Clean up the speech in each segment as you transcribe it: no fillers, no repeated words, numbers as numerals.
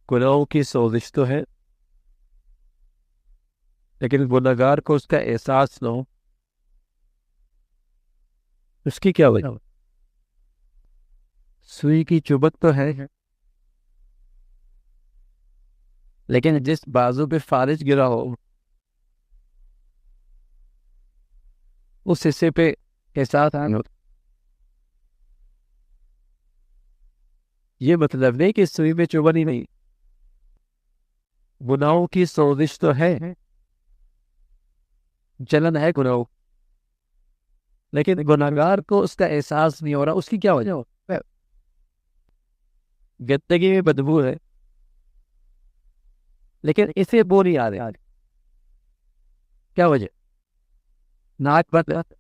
گناہوں کی سوزش تو ہے، لیکن گناہگار کو اس کا احساس نہ ہو، اس کی کیا وجہ؟ سوئی کی چبھن تو ہے، لیکن جس بازو پہ فالج گرا ہو اس حصے پہ احساس نہیں ہوتا۔ یہ مطلب نہیں کہ سوئی میں چبھن ہی نہیں، گناہوں کی سوزش تو ہے، جلن ہے گناہوں، لیکن گناہگار کو اس کا احساس نہیں ہو رہا۔ اس کی کیا وجہ ہو؟ گندگی میں بدبو ہے، لیکن اسے بو نہیں آ رہے۔ کیا وجہ؟ ناک بند،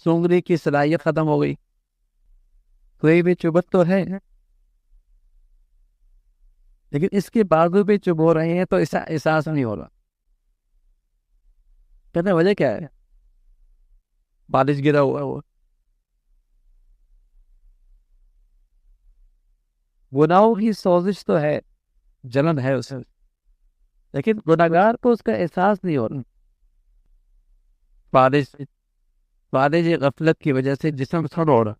سونگنے کی صلاحیت ختم ہو گئی، کوئی بھی چبھن تو ہے، لیکن اس کے بازو پہ چبھ ہو رہے ہیں تو ایسا احساس نہیں ہو رہا۔ کہتے ہیں وجہ کیا ہے؟ بالش گرا ہوا وہ۔ گناہوں کی سوزش تو ہے، جلن ہے اسے، لیکن گناہگار کو اس کا احساس نہیں ہو رہا۔ بالش غفلت کی وجہ سے جسم سڑ ہو رہا،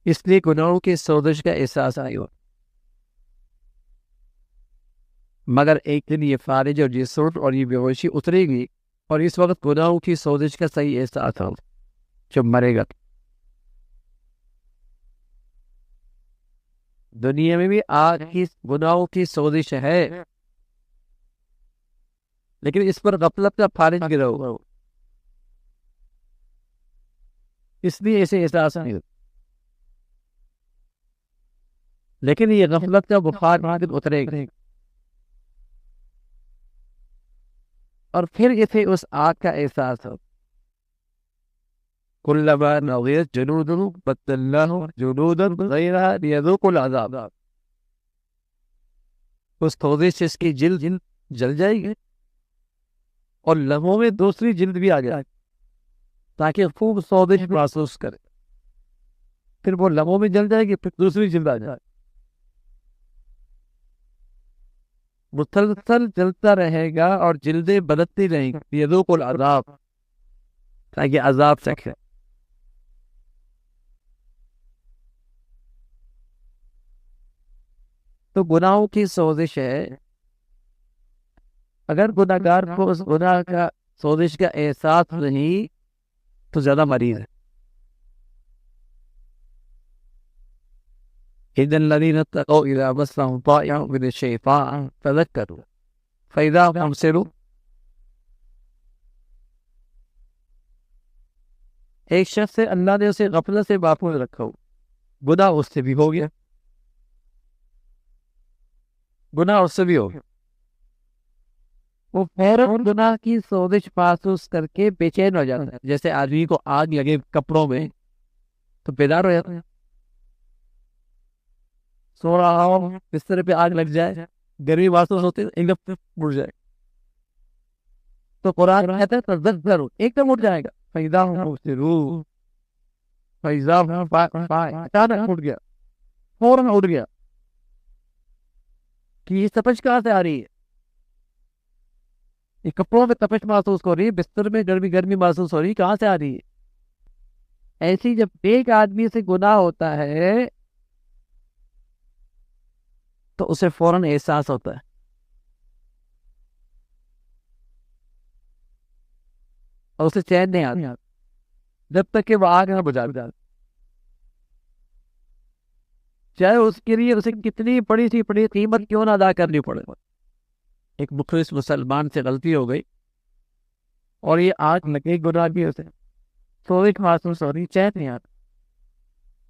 اس لیے گناہوں کی سوزش کا احساس نہیں ہو۔ مگر ایک دن یہ فارج اور یہ سرد اور یہ بے ہوشی اترے گی، اور اس وقت گناہوں کی سوزش کا صحیح احساس ہو جب مرے گا۔ دنیا میں بھی آج کی گناہوں کی سوزش ہے، لیکن اس پر غفلت کا فارج گرا ہوا ہو، اس لیے اسے احساس نہیں ہوتا۔ لیکن یہ غفلت کا بخار اترے گا، اور پھر اسے اس آگ کا احساس ہو۔ کلما نضجت جلودهم بدلناهم جلودا غیرها لیذوقوا العذاب۔ اس سوزش سے اس کی جلد جل جائے گی، اور لمحوں میں دوسری جلد بھی آ جائے تاکہ خوب سوزش محسوس کرے۔ پھر وہ لمحوں میں جل جائے گی، پھر دوسری جلد آ جائے، مسلسل جلتا رہے گا اور جلدیں بدلتی رہیں گی، لیذوقوا العذاب، تاکہ عذاب چکھے۔ تو گناہوں کی سوزش ہے، اگر گناہگار کو اس گناہ کا سوزش کا احساس نہیں تو زیادہ مریض ہے۔ إِذَا الَّذِينَ اتَّقَوْا إِذَا مَسَّهُمْ طَائِفٌ مِّنَ الشَّيْطَانِ تَذَكَّرُوا فَإِذَا هُمْ مُبْصِرُونَ۔ ایک شخص سے اللہ نے اسے غفلت سے محفوظ رکھا ہو، گناہ اس سے بھی ہو گیا، گناہ اس سے بھی ہو گیا، وہ فوراً گناہ کی سوزش محسوس کر کے بے چین ہو جاتا ہے۔ جیسے آدمی کو آگ لگے کپڑوں میں تو بیدار ہو جاتا ہے، سو رہا ہو بستر پہ آگ لگ جائے، گرمی محسوس ہوتی ہے، ایک دم اٹھ جائے، تو قرآن کہتا ہے تذکروا، ایک دم اٹھ جائے گا، فَإِذَا هُمْ مُبْصِرُونَ، فَإِذَا هُمْ اچانک اٹھ گیا، فوراً اٹھ گیا کہ یہ تپش کہاں سے آ رہی ہے؟ یہ کپڑوں میں تپش محسوس ہو رہی ہے، بستر میں گرمی محسوس ہو رہی ہے، کہاں سے آ رہی ہے؟ ایسی جب ایک آدمی سے گناہ ہوتا ہے تو اسے فوراً احساس ہوتا ہے، اور اسے چین نہیں آتا جب تک کہ وہ آگ نہ بجھا دے، چاہے اس کے لیے اسے کتنی بڑی سی بڑی قیمت کیوں نہ ادا کرنی پڑے۔ ایک مخلص مسلمان سے غلطی ہو گئی اور یہ آگ لگے گناہ بھی اسے سوزش محسوس ہو رہی، چین نہیں آتا،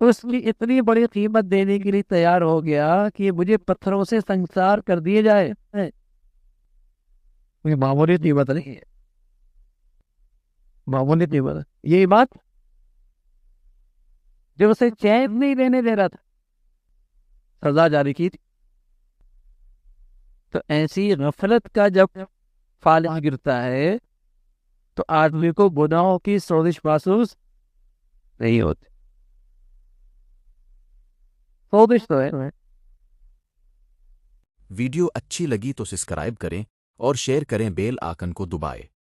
تو اس کی اتنی بڑی قیمت دینے کے لیے تیار ہو گیا کہ مجھے پتھروں سے سنسار کر دیے جائے، یہ معمولی قیمت نہیں ہے، معمولی قیمت ہے۔ یہی بات جو اسے چین نہیں دینے دے رہا تھا، سزا جاری کی تھی۔ تو ایسی غفلت کا جب فالج گرتا ہے تو آدمی کو گناہوں کی سوزش محسوس نہیں ہوتے. سوزش تو ہے. ویڈیو اچھی لگی تو سبسکرائب کریں اور شیئر کریں، بیل آئکن کو دبائیں.